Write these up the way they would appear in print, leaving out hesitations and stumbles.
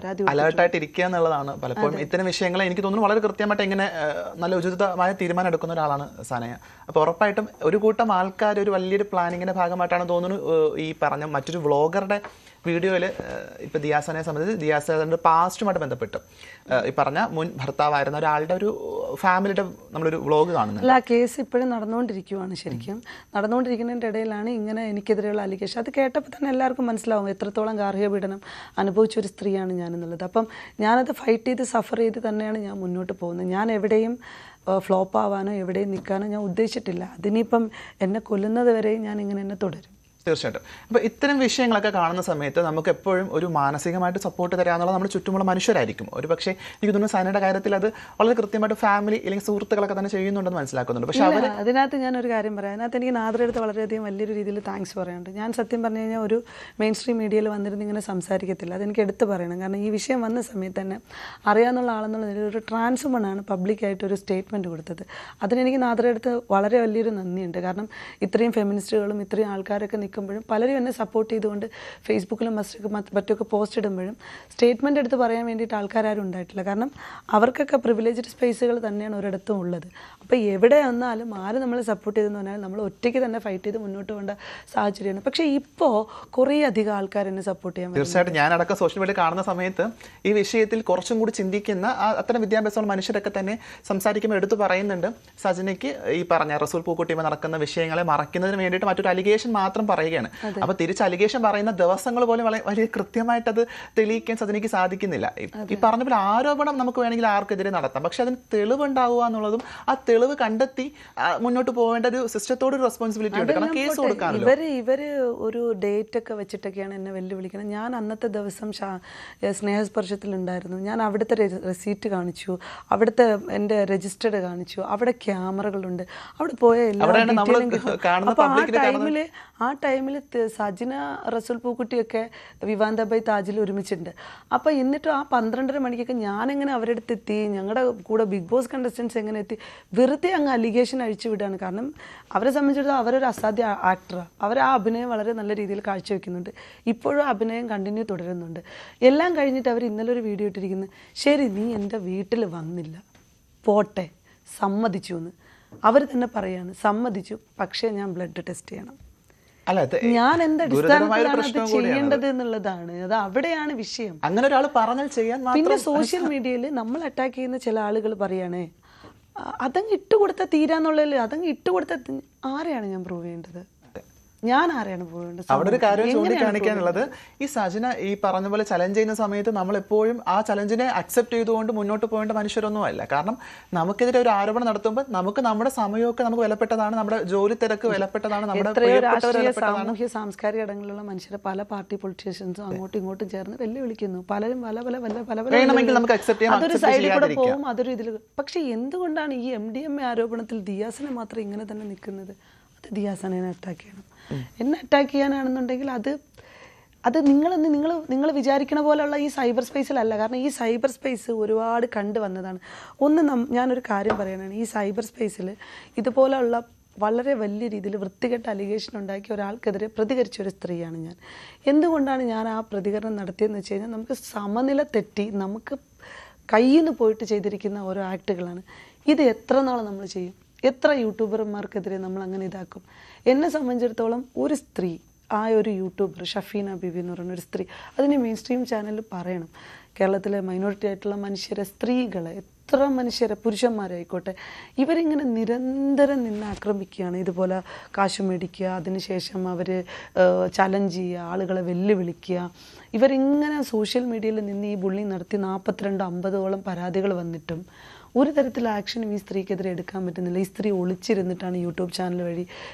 പരാതി അലേർട്ടായിട്ട് ഇരിക്കുക എന്നുള്ളതാണ് പലപ്പോഴും ഇത്തരം വിഷയങ്ങൾ എനിക്ക് തോന്നുന്നു വളരെ കൃത്യമായിട്ട് എങ്ങനെ നല്ല ഉചിതമായ തീരുമാനം എടുക്കുന്ന ഒരാളാണ് സനയ. അപ്പോൾ ഉറപ്പായിട്ടും ഒരു കൂട്ടം ആൾക്കാർ ഒരു വലിയൊരു പ്ലാനിങ്ങിന്റെ ഭാഗമായിട്ടാണ് തോന്നുന്നു ഈ പറഞ്ഞ മറ്റൊരു വ്ളോഗറുടെ വീഡിയോയിൽ ഇപ്പോൾ ദിയാസനെ സംബന്ധിച്ച് ദിയാസന്റെ പാസ്റ്റുമായിട്ട് ബന്ധപ്പെട്ട് ഈ പറഞ്ഞ മുൻ ഭർത്താവായിരുന്ന ഒരാളുടെ ഒരു ഫാമിലിയുടെ നമ്മളൊരു വ്ളോഗ് കാണുന്നത്. അല്ല, ആ കേസ് ഇപ്പോഴും നടന്നുകൊണ്ടിരിക്കുവാണ്. ശരിക്കും നടന്നുകൊണ്ടിരിക്കുന്നതിൻ്റെ ഇടയിലാണ് ഇങ്ങനെ എനിക്കെതിരെയുള്ള അലിഗേഷൻ. അത് കേട്ടപ്പോൾ തന്നെ എല്ലാവർക്കും മനസ്സിലാവും എത്രത്തോളം ഗാർഹിക പീഡനം അനുഭവിച്ചൊരു സ്ത്രീയാണ് ഞാനെന്നുള്ളത്. അപ്പം ഞാനത് ഫൈറ്റ് ചെയ്ത് സഫർ ചെയ്ത് തന്നെയാണ് ഞാൻ മുന്നോട്ട് പോകുന്നത്. ഞാൻ എവിടെയും ഫ്ലോപ്പ് ആവാനോ എവിടെയും നിൽക്കാനോ ഞാൻ ഉദ്ദേശിച്ചിട്ടില്ല. അതിനിപ്പം എന്നെ കൊല്ലുന്നത് വരെയും ഞാൻ ഇങ്ങനെ തന്നെ തുടരും. തീർച്ചയായിട്ടും. അപ്പോൾ ഇത്തരം വിഷയങ്ങളൊക്കെ കാണുന്ന സമയത്ത് നമുക്ക് എപ്പോഴും ഒരു മാനസികമായിട്ട് സപ്പോർട്ട് തരാമെന്നുള്ളത് നമ്മുടെ ചുറ്റുമുള്ള മനുഷ്യരായിരിക്കും. ഒരു പക്ഷേ എനിക്ക് തോന്നുന്നു സനയുടെ കാര്യത്തിൽ അത് വളരെ കൃത്യമായിട്ട് ഫാമിലി അല്ലെങ്കിൽ സുഹൃത്തുക്കളൊക്കെ തന്നെ ചെയ്യുന്നുണ്ടെന്ന് മനസ്സിലാക്കുന്നുണ്ട്. പക്ഷേ അതിനകത്ത് ഞാനൊരു കാര്യം പറയാം. അതിനകത്ത് എനിക്ക് നാദ്രയെടുത്ത് വളരെയധികം വലിയൊരു രീതിയിൽ താങ്ക്സ് പറയാനുണ്ട്. ഞാൻ സത്യം പറഞ്ഞു കഴിഞ്ഞാൽ ഒരു മെയിൻ സ്ട്രീം മീഡിയയിൽ വന്നിരുന്ന് ഇങ്ങനെ സംസാരിക്കത്തില്ല. അതെനിക്ക് എടുത്ത് പറയണം. കാരണം ഈ വിഷയം വന്ന സമയത്ത് തന്നെ അറിയാവുന്ന ആളെന്നുള്ള നിലയിൽ ഒരു ട്രാൻസ്വുമനാണ് പബ്ലിക്കായിട്ടൊരു സ്റ്റേറ്റ്മെൻറ്റ് കൊടുത്തത്. അതിനെനിക്ക് നാദ്രയെടുത്ത് വളരെ വലിയൊരു നന്ദിയുണ്ട്. കാരണം ഇത്രയും ഫെമിനിസ്റ്റുകളും ഇത്രയും ആൾക്കാരൊക്കെ നിൽക്കുമ്പോഴും പലരും എന്നെ സപ്പോർട്ട് ചെയ്തുകൊണ്ട് ഫേസ്ബുക്കിലും മറ്റൊക്കെ പോസ്റ്റ് ഇടുമ്പോഴും സ്റ്റേറ്റ്മെൻറ്റ് എടുത്ത് പറയാൻ വേണ്ടിയിട്ട് ആൾക്കാരും ഉണ്ടായിട്ടില്ല. കാരണം അവർക്കൊക്കെ പ്രിവിലേജ്ഡ് സ്പേസുകൾ തന്നെയാണ് ഒരിടത്തും ഉള്ളത്. അപ്പോൾ എവിടെ വന്നാലും ആര് നമ്മളെ സപ്പോർട്ട് ചെയ്തെന്ന് പറഞ്ഞാൽ നമ്മൾ ഒറ്റയ്ക്ക് തന്നെ ഫൈറ്റ് ചെയ്ത് മുന്നോട്ട് പോകേണ്ട സാഹചര്യമാണ്. പക്ഷേ ഇപ്പോൾ കുറേ അധികം ആൾക്കാർ എന്നെ സപ്പോർട്ട് ചെയ്യാൻ. തീർച്ചയായിട്ടും ഞാനടക്കം സോഷ്യൽ മീഡിയ കാണുന്ന സമയത്ത് ഈ വിഷയത്തിൽ കുറച്ചും കൂടി ചിന്തിക്കുന്ന അത്തരം വിദ്യാഭ്യാസമുള്ള മനുഷ്യരൊക്കെ തന്നെ സംസാരിക്കുമ്പോൾ എടുത്തു പറയുന്നുണ്ട് സജനയ്ക്ക് ഈ പറഞ്ഞ റസൂൽ പൂക്കുട്ടിയുമായി നടക്കുന്ന വിഷയങ്ങളെ മറയ്ക്കുന്നതിന് വേണ്ടിയിട്ട് മറ്റൊരു അലിഗേഷൻ മാത്രം പറയുകയാണ്. അപ്പൊ തിരിച്ച് അലിഗേഷൻ പറയുന്ന ദിവസങ്ങൾ പോലും വലിയ കൃത്യമായിട്ട് അത് തെളിയിക്കാൻ സജനയ്ക്ക് സാധിക്കുന്നില്ല. ഈ പറഞ്ഞ പോലെ ആരോപണം നമുക്ക് വേണമെങ്കിൽ ആർക്കെതിരെ നടത്താം, പക്ഷെ അതിന് തെളിവുണ്ടാവുക എന്നുള്ളതും ആ തെളിവ് കണ്ടെത്തി മുന്നോട്ട് പോകേണ്ട ഒരു സിസ്റ്റത്തോട് റെസ്പോൺസിബിലിറ്റി ഉണ്ട്. കാരണം കേസ് കൊടുക്കാമല്ലോ. ഇവര് ഒരു ഡേറ്റ് ഒക്കെ വെച്ചിട്ടൊക്കെയാണ് എന്നെ വെല്ലുവിളിക്കുന്നത്. ഞാൻ അന്നത്തെ ദിവസം സ്നേഹസ്പർശത്തിലുണ്ടായിരുന്നു. ഞാൻ അവിടുത്തെ റെസീറ്റ് കാണിച്ചു, അവിടുത്തെ എൻ്റെ രജിസ്റ്റേർഡ് കാണിച്ചു, അവിടെ ക്യാമറകളുണ്ട്, അവിടെ പോയ എല്ലാ ഡീറ്റെയിലും കിട്ടും. അപ്പോൾ ആ ടൈമിൽ സജിന റസൂൽ പൂക്കുട്ടിയൊക്കെ വിവാന്താബായ് താജിൽ ഒരുമിച്ചിട്ടുണ്ട്. അപ്പോൾ എന്നിട്ടും ആ 12:30 മണിക്കൊക്കെ ഞാനെങ്ങനെ അവരുടെ അടുത്ത് എത്തി, ഞങ്ങളുടെ കൂടെ ബിഗ് ബോസ് കണ്ടസ്റ്റൻസ് എങ്ങനെ എത്തി, വെറുതെ അങ്ങ് അലിഗേഷൻ അഴിച്ചു വിടുകയാണ്. കാരണം അവരെ സംബന്ധിച്ചിടത്തോളം അവരൊരു അസാധ്യ ആക്ടറാണ്. അവർ ആ അഭിനയം വളരെ നല്ല രീതിയിൽ കാഴ്ചവെക്കുന്നുണ്ട്. ഇപ്പോഴും അഭിനയം കണ്ടിന്യൂ തുടരുന്നുണ്ട്. എല്ലാം കഴിഞ്ഞിട്ട് അവർ ഇന്നലെ ഒരു വീഡിയോ ഇട്ടിരിക്കുന്നത്, ശരി നീ എൻ്റെ വീട്ടിൽ വന്നില്ല, പോട്ടെ, സമ്മതിച്ചു എന്ന് അവർ തന്നെ പറയാണ്. സമ്മതിച്ചു, പക്ഷേ ഞാൻ ബ്ലഡ് ടെസ്റ്റ് ചെയ്യണം. ഞാൻ എന്താ അടിസ്ഥാനത്തിലാണ് അത് ചെയ്യേണ്ടത് എന്നുള്ളതാണ്. അത് അവിടെയാണ് വിഷയം. അങ്ങനെ ഒരാൾ പറഞ്ഞാൽ ചെയ്യാൻ. പിന്നെ സോഷ്യൽ മീഡിയയിൽ നമ്മൾ അറ്റാക്ക് ചെയ്യുന്ന ചില ആളുകൾ പറയണേ അതങ്ങ് ഇട്ടുകൊടുത്താൽ തീരാന്നുള്ളതിൽ അതങ്ങ് ഇട്ടുകൊടുത്താൽ ആരെയാണ് ഞാൻ പ്രൂവ് ചെയ്യേണ്ടത്? ഞാൻ ആരെയാണ് പോകേണ്ടത്? അവിടെ ഒരു കാര്യം ചൂണ്ടിക്കാണിക്കാനുള്ളത്, ഈ സജന ഈ പറഞ്ഞ പോലെ ചലഞ്ച് ചെയ്യുന്ന സമയത്ത് നമ്മൾ എപ്പോഴും ആ ചലഞ്ചിനെ അക്സെപ്റ്റ് ചെയ്തുകൊണ്ട് മുന്നോട്ട് പോകേണ്ട മനുഷ്യരൊന്നും അല്ല. കാരണം നമുക്കെതിരെ ഒരു ആരോപണം നടത്തുമ്പോൾ നമുക്ക് നമ്മുടെ സമയമൊക്കെ നമുക്ക് വിലപ്പെട്ടതാണ്, നമ്മുടെ ജോലി തിരക്ക് വിലപ്പെട്ടതാണ്, നമ്മുടെ രാഷ്ട്രീയ സാമൂഹ്യ സാംസ്കാരിക ഇടങ്ങളിലുള്ള മനുഷ്യരെ പല പാർട്ടി പൊളിറ്റീഷ്യൻസും അങ്ങോട്ടും ഇങ്ങോട്ടും ചേർന്ന് വെല്ലുവിളിക്കുന്നു. പലരും അതൊരു സൈഡിൽ കൂടെ പോകും, അതൊരു ഇതിൽ. പക്ഷെ എന്തുകൊണ്ടാണ് ഈ MDMA ആരോപണത്തിൽ ദിയാസിനെ മാത്രം ഇങ്ങനെ തന്നെ നിൽക്കുന്നത്? അത് ദിയാസിനെ അറ്റാക്ക് ചെയ്യണം. എന്നെ അറ്റാക്ക് ചെയ്യാനാണെന്നുണ്ടെങ്കിൽ അത് നിങ്ങൾ വിചാരിക്കണ പോലെയുള്ള ഈ സൈബർ സ്പേസിലല്ല. കാരണം ഈ സൈബർ സ്പേസ് ഒരുപാട് കണ്ടു വന്നതാണ്. ഞാനൊരു കാര്യം പറയാനാണ്, ഈ സൈബർ സ്പേസിൽ ഇതുപോലെയുള്ള വളരെ വലിയ രീതിയിൽ വൃത്തികെട്ട അലിഗേഷൻ ഉണ്ടാക്കിയ ഒരാൾക്കെതിരെ പ്രതികരിച്ച ഒരു സ്ത്രീയാണ് ഞാൻ. എന്തുകൊണ്ടാണ് ഞാൻ ആ പ്രതികരണം നടത്തിയതെന്ന് വെച്ച് കഴിഞ്ഞാൽ, നമുക്ക് സമനില തെറ്റി നമുക്ക് കയ്യിൽ നിന്ന് പോയിട്ട് ചെയ്തിരിക്കുന്ന ഓരോ ആക്ടുകളാണ്. ഇത് എത്ര നാൾ നമ്മൾ ചെയ്യും? എത്ര യൂട്യൂബർമാർക്കെതിരെ നമ്മൾ അങ്ങനെ ഇതാക്കും? എന്നെ സംബന്ധിച്ചിടത്തോളം ഒരു സ്ത്രീ, ആ ഒരു യൂട്യൂബർ ഷഫീന ബിബി എന്ന് പറയുന്ന ഒരു സ്ത്രീ, അതിന് മെയിൻ സ്ട്രീം ചാനലിൽ പറയണം. കേരളത്തിലെ മൈനോറിറ്റി ആയിട്ടുള്ള മനുഷ്യരെ, സ്ത്രീകളെ, എത്ര മനുഷ്യരെ, പുരുഷന്മാരായിക്കോട്ടെ, ഇവരിങ്ങനെ നിരന്തരം നിന്ന് ആക്രമിക്കുകയാണ്. ഇതുപോലെ കാശ് മേടിക്കുക, അതിനുശേഷം അവർ ചലഞ്ച് ചെയ്യുക, ആളുകളെ വെല്ലുവിളിക്കുക. ഇവരിങ്ങനെ സോഷ്യൽ മീഡിയയിൽ നിന്ന് ഈ ബുള്ളിങ് നടത്തി 42-50ഓളം പരാതികൾ വന്നിട്ടും ഒരു തരത്തിൽ ആക്ഷനും ഈ സ്ത്രീക്കെതിരെ എടുക്കാൻ പറ്റുന്നില്ല. ഈ സ്ത്രീ ഒളിച്ചിരുന്നിട്ടാണ് യൂട്യൂബ് ചാനൽ വഴി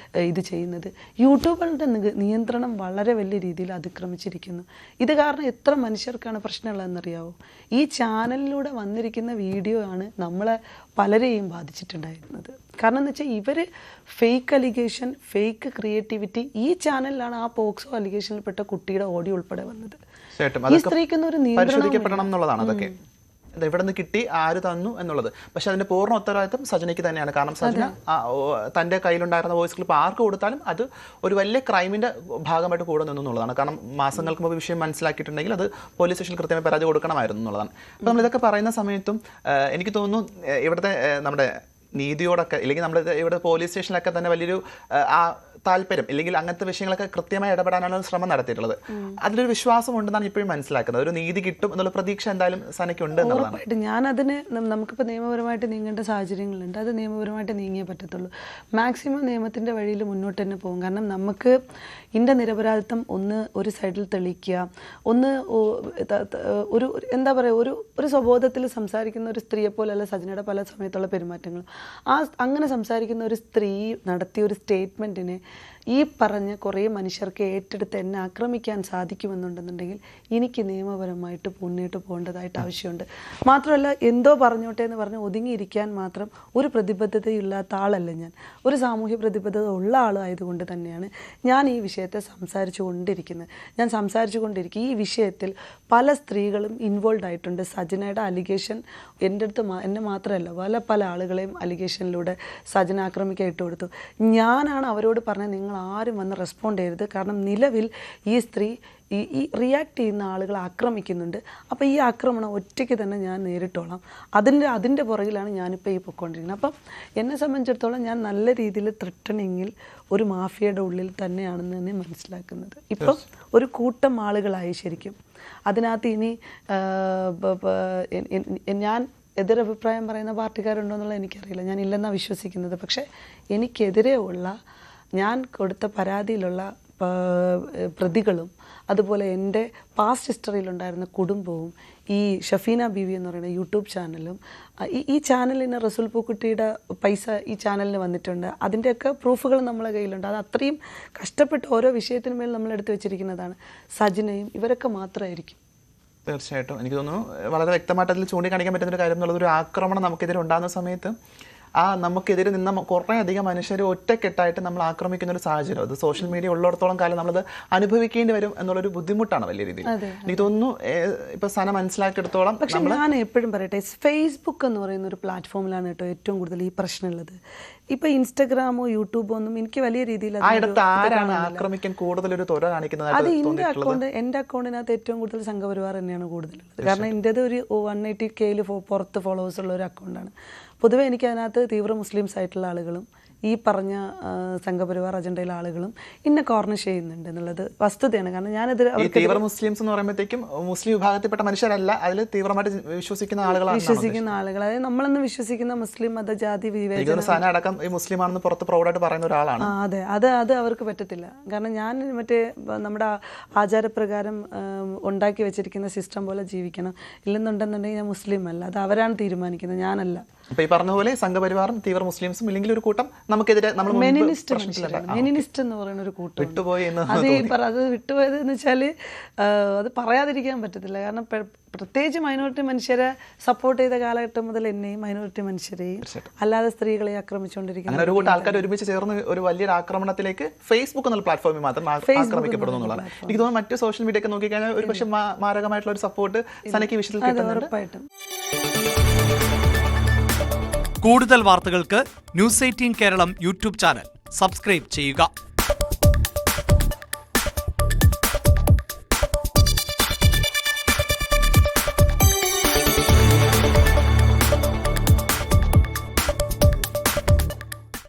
ഇത് ചെയ്യുന്നത്. യൂട്യൂബുകളുടെ നിയന്ത്രണം വളരെ വലിയ രീതിയിൽ അതിക്രമിച്ചിരിക്കുന്നു. ഇത് കാരണം എത്ര മനുഷ്യർക്കാണ് പ്രശ്നമുള്ളതെന്നറിയാവോ? ഈ ചാനലിലൂടെ വന്നിരിക്കുന്ന വീഡിയോ ആണ് നമ്മളെ പലരെയും ബാധിച്ചിട്ടുണ്ടായിരുന്നത്. കാരണം എന്ന് വെച്ചാൽ ഇവർ ഫേക്ക് അലിഗേഷൻ, ഫേക്ക് ക്രിയേറ്റിവിറ്റി, ഈ ചാനലിലാണ് ആ പോക്സോ അലിഗേഷനിൽപ്പെട്ട കുട്ടിയുടെ ഓഡിയോ ഉൾപ്പെടെ വന്നത്. ഈ സ്ത്രീക്കൊന്നും ഒരു നിയന്ത്രണം ഇത് എവിടെ നിന്ന് കിട്ടി, ആര് തന്നു എന്നുള്ളത്. പക്ഷെ അതിന്റെ പൂർണ്ണ ഉത്തരവാദിത്വം സജനയ്ക്ക് തന്നെയാണ്. കാരണം സജന തന്റെ കയ്യിലുണ്ടായിരുന്ന വോയിസ് ക്ലിപ്പ് ആർക്ക് കൊടുത്താലും അത് ഒരു വലിയ ക്രൈമിന്റെ ഭാഗമായിട്ട് കൂടെ നിന്നു എന്നുള്ളതാണ്. കാരണം മാസങ്ങൾക്ക് മുമ്പ് വിഷയം മനസ്സിലാക്കിയിട്ടുണ്ടെങ്കിൽ അത് പോലീസ് സ്റ്റേഷനിൽ കൃത്യമായി പരാതി കൊടുക്കണമായിരുന്നു എന്നുള്ളതാണ്. അപ്പോൾ നമ്മളിതൊക്കെ പറയുന്ന സമയത്തും എനിക്ക് തോന്നുന്നു ഇവിടുത്തെ നമ്മുടെ നീതിയോടൊക്കെ, ഇല്ലെങ്കിൽ നമ്മുടെ ഇവിടെ പോലീസ് സ്റ്റേഷനിലൊക്കെ തന്നെ വലിയൊരു താല്പര്യം, ഇല്ലെങ്കിൽ അങ്ങനത്തെ വിഷയങ്ങളൊക്കെ കൃത്യമായി ഇടപെടാനാണ് ശ്രമം നടത്തിയിട്ടുള്ളത്. അതിലൊരു വിശ്വാസം ഉണ്ടെന്നാണ് ഇപ്പോഴും മനസ്സിലാക്കുന്നത്. ഒരു നീതി കിട്ടും എന്നുള്ള പ്രതീക്ഷ എന്തായാലും സനയ്ക്കുണ്ട് എന്നുള്ളതാണ്. ഞാനതിന് നമുക്കിപ്പോൾ നിയമപരമായിട്ട് നീങ്ങേണ്ട സാഹചര്യങ്ങളുണ്ട്. അത് നിയമപരമായിട്ട് നീങ്ങിയേ പറ്റത്തുള്ളൂ. മാക്സിമം നിയമത്തിൻ്റെ വഴിയിൽ മുന്നോട്ട് തന്നെ പോകും. കാരണം നമുക്ക് ഇതിൻ്റെ നിരപരാധിത്വം ഒന്ന് ഒരു സൈഡിൽ തെളിയിക്കുക, ഒന്ന് ഒരു എന്താ പറയുക, ഒരു സ്വബോധത്തിൽ സംസാരിക്കുന്ന ഒരു സ്ത്രീയെ പോലെയല്ല സജനയുടെ പല സമയത്തുള്ള പെരുമാറ്റങ്ങളും. അങ്ങനെ സംസാരിക്കുന്ന ഒരു സ്ത്രീ നടത്തിയ ഒരു സ്റ്റേറ്റ്മെൻറ്റിനെ ഈ പറഞ്ഞ കുറേ മനുഷ്യർക്ക് ഏറ്റെടുത്ത് എന്നെ ആക്രമിക്കാൻ സാധിക്കുമെന്നുണ്ടെന്നുണ്ടെങ്കിൽ എനിക്ക് നിയമപരമായിട്ട് മുന്നോട്ട് പോകേണ്ടതായിട്ട് ആവശ്യമുണ്ട്. മാത്രമല്ല എന്തോ പറഞ്ഞോട്ടെ എന്ന് പറഞ്ഞ് ഒതുങ്ങിയിരിക്കാൻ മാത്രം ഒരു പ്രതിബദ്ധതയില്ലാത്ത ആളല്ല ഞാൻ. ഒരു സാമൂഹ്യ പ്രതിബദ്ധത ഉള്ള ആളായതുകൊണ്ട് തന്നെയാണ് ഞാൻ ഈ വിഷയത്തെ സംസാരിച്ചു കൊണ്ടിരിക്കും. ഈ വിഷയത്തിൽ പല സ്ത്രീകളും ഇൻവോൾവ് ആയിട്ടുണ്ട്. സജനയുടെ അലിഗേഷൻ എൻ്റെ അടുത്ത് എന്നെ മാത്രമല്ല പല ആളുകളെയും അലിഗേഷനിലൂടെ സജന ആക്രമിക്കാൻ ഇട്ട് കൊടുത്തു. ഞാനാണ് അവരോട് പറഞ്ഞത്, നിങ്ങൾ ആരും വന്ന് റെസ്പോണ്ട് ചെയ്യരുത്. കാരണം നിലവിൽ ഈ സ്ത്രീ ഈ റിയാക്ട് ചെയ്യുന്ന ആളുകൾ ആക്രമിക്കുന്നുണ്ട്. അപ്പോൾ ഈ ആക്രമണം ഒറ്റയ്ക്ക് തന്നെ ഞാൻ നേരിട്ടോളാം. അതിൻ്റെ പുറകിലാണ് ഞാനിപ്പോൾ ഈ പൊയ്ക്കൊണ്ടിരിക്കുന്നത്. അപ്പം എന്നെ സംബന്ധിച്ചിടത്തോളം ഞാൻ നല്ല രീതിയിൽ ത്രെട്ടണിങ്ങിൽ ഒരു മാഫിയയുടെ ഉള്ളിൽ തന്നെയാണെന്ന് തന്നെ മനസ്സിലാക്കുന്നത്. ഇപ്പം ഒരു കൂട്ടം ആളുകളായി ശരിക്കും. അതിനകത്ത് ഇനി ഞാൻ എതിരഭിപ്രായം പറയുന്ന പാർട്ടിക്കാരുണ്ടോ എന്നുള്ളത് എനിക്കറിയില്ല. ഞാൻ ഇല്ലെന്നാണ് വിശ്വസിക്കുന്നത്. പക്ഷേ എനിക്കെതിരെ ഉള്ള, ഞാൻ കൊടുത്ത പരാതിയിലുള്ള പ്രതികളും അതുപോലെ എൻ്റെ പാസ്റ്റ് ഹിസ്റ്ററിയിലുണ്ടായിരുന്ന കുടുംബവും ഈ ഷഫീന ബീവി എന്ന് പറയുന്ന യൂട്യൂബ് ചാനലും ഈ ചാനലിന് റസൂൽ പൂക്കുട്ടിയുടെ പൈസ ഈ ചാനലിന് വന്നിട്ടുണ്ട്. അതിൻ്റെയൊക്കെ പ്രൂഫുകൾ നമ്മളെ കയ്യിലുണ്ട്. അത് അത്രയും കഷ്ടപ്പെട്ട് ഓരോ വിഷയത്തിനുമേൽ നമ്മൾ എടുത്തു വെച്ചിരിക്കുന്നതാണ്. സജനയും ഇവരൊക്കെ മാത്രമായിരിക്കും. തീർച്ചയായിട്ടും എനിക്ക് തോന്നുന്നു വളരെ വ്യക്തമായിട്ട് അതിൽ ചൂണ്ടിക്കാണിക്കാൻ പറ്റുന്ന ഒരു കാര്യം എന്നുള്ളത്, ഒരു ആക്രമണം നമുക്കെതിരെ ഉണ്ടാകുന്ന സമയത്ത് നമുക്കെതിരെ നിന്ന കുറേ അധികം മനുഷ്യർ ഒറ്റക്കെട്ടായിട്ട് നമ്മൾ ആക്രമിക്കുന്ന ഒരു സാഹചര്യം, അത് സോഷ്യൽ മീഡിയ ഉള്ളിടത്തോളം കാലം നമ്മളത് അനുഭവിക്കേണ്ടി വരും എന്നുള്ളൊരു ബുദ്ധിമുട്ടാണ് വലിയ രീതിയിൽ. എനിക്ക് തോന്നുന്നു ഇപ്പൊ സന മനസ്സിലാക്കിയെടുത്തോളം. പക്ഷെ ഞാൻ എപ്പോഴും പറയട്ടെ, ഫേസ്ബുക്ക് എന്ന് പറയുന്ന ഒരു പ്ലാറ്റ്ഫോമിലാണ് കേട്ടോ ഏറ്റവും കൂടുതൽ ഈ പ്രശ്നമുള്ളത്. ഇപ്പൊ ഇൻസ്റ്റഗ്രാമോ യൂട്യൂബോ ഒന്നും എനിക്ക് വലിയ രീതിയിൽ ആക്രമിക്കാൻ കൂടുതലൊരു ത്വര കാണിക്കുന്നത്. അത് എൻ്റെ അക്കൗണ്ടിനകത്ത് ഏറ്റവും കൂടുതൽ സംഘപരിവാർ തന്നെയാണ് കൂടുതലുള്ളത്. കാരണം എൻ്റേത് ഒരു 180K പുറത്ത് ഫോളോവേഴ്സ് ഉള്ള ഒരു അക്കൗണ്ടാണ്. പൊതുവെ എനിക്ക് അതിനകത്ത് തീവ്ര മുസ്ലിംസ് ആയിട്ടുള്ള ആളുകളും ഈ പറഞ്ഞ സംഘപരിവാർ അജണ്ടയിലെ ആളുകളും ഇന്നെ കോർണിഷ് ചെയ്യുന്നുണ്ട് എന്നുള്ളത് വസ്തുതയാണ്. കാരണം ഞാനത് തീവ്ര മുസ്ലിംസ് എന്ന് പറയുമ്പോഴത്തേക്കും മുസ്ലിം വിഭാഗത്തിൽപ്പെട്ട മനുഷ്യരല്ല, അതിൽ തീവ്രമായിട്ട് വിശ്വസിക്കുന്ന ആളുകൾ, അതായത് നമ്മളെന്ന് വിശ്വസിക്കുന്ന മുസ്ലിം മത ജാതി വിവേചനം അടക്കം ഈ മുസ്ലിം ആണെന്ന് പുറത്ത് പ്രൗഡായിട്ട് പറയുന്ന ഒരാളാണ്. അതെ, അത് അവർക്ക് പറ്റത്തില്ല. കാരണം ഞാൻ മറ്റേ നമ്മുടെ ആചാരപ്രകാരം ഉണ്ടാക്കി വെച്ചിരിക്കുന്ന സിസ്റ്റം പോലെ ജീവിക്കണം. ഇല്ലെന്നുണ്ടെന്നുണ്ടെങ്കിൽ ഞാൻ മുസ്ലിം അല്ല. അത് അവരാണ് തീരുമാനിക്കുന്നത്, ഞാനല്ല. അപ്പൊ ഈ പറഞ്ഞ പോലെ സംഘപരിവാറും തീവ്ര മുസ്ലിംസും ഇല്ലെങ്കിൽ ഒരു കൂട്ടം നമുക്കെതിരെ മെനിനിസ്റ്റ് എന്ന് പറയുന്ന ഒരു കൂട്ടം വിട്ടുപോയി. അത് വിട്ടുപോയത് എന്ന് വെച്ചാല് അത് പറയാതിരിക്കാൻ പറ്റത്തില്ല. കാരണം പ്രത്യേകിച്ച് മൈനോറിറ്റി മനുഷ്യരെ സപ്പോർട്ട് ചെയ്ത കാലഘട്ടം മുതൽ എന്നെയും മൈനോറിറ്റി മനുഷ്യരെയും അല്ലാതെ സ്ത്രീകളെ ആക്രമിച്ചുകൊണ്ടിരിക്കുന്നത് ഒരു കൂട്ടം ആൾക്കാർ ഒരുമിച്ച് ചേർന്ന് ഒരു വലിയൊരു ആക്രമണത്തിലേക്ക് ഫേസ്ബുക്ക് എന്നുള്ള പ്ലാറ്റ്ഫോമിൽ മാത്രം ആക്രമിക്കപ്പെടുന്നു എന്നുള്ളതാണ്. എനിക്ക് തോന്നുന്നു മറ്റു സോഷ്യൽ മീഡിയ ഒക്കെ നോക്കിക്കഴിഞ്ഞാൽ ഒരു പക്ഷേ മാരകമായിട്ടുള്ള ഒരു സപ്പോർട്ട് സനയ്ക്ക് വിഷയത്തിൽ കിട്ടുന്നുണ്ട്. ഉറപ്പായിട്ടും. കൂടുതൽ വാർത്തകൾക്ക് news 18 Keralam YouTube channel subscribe ചെയ്യുക.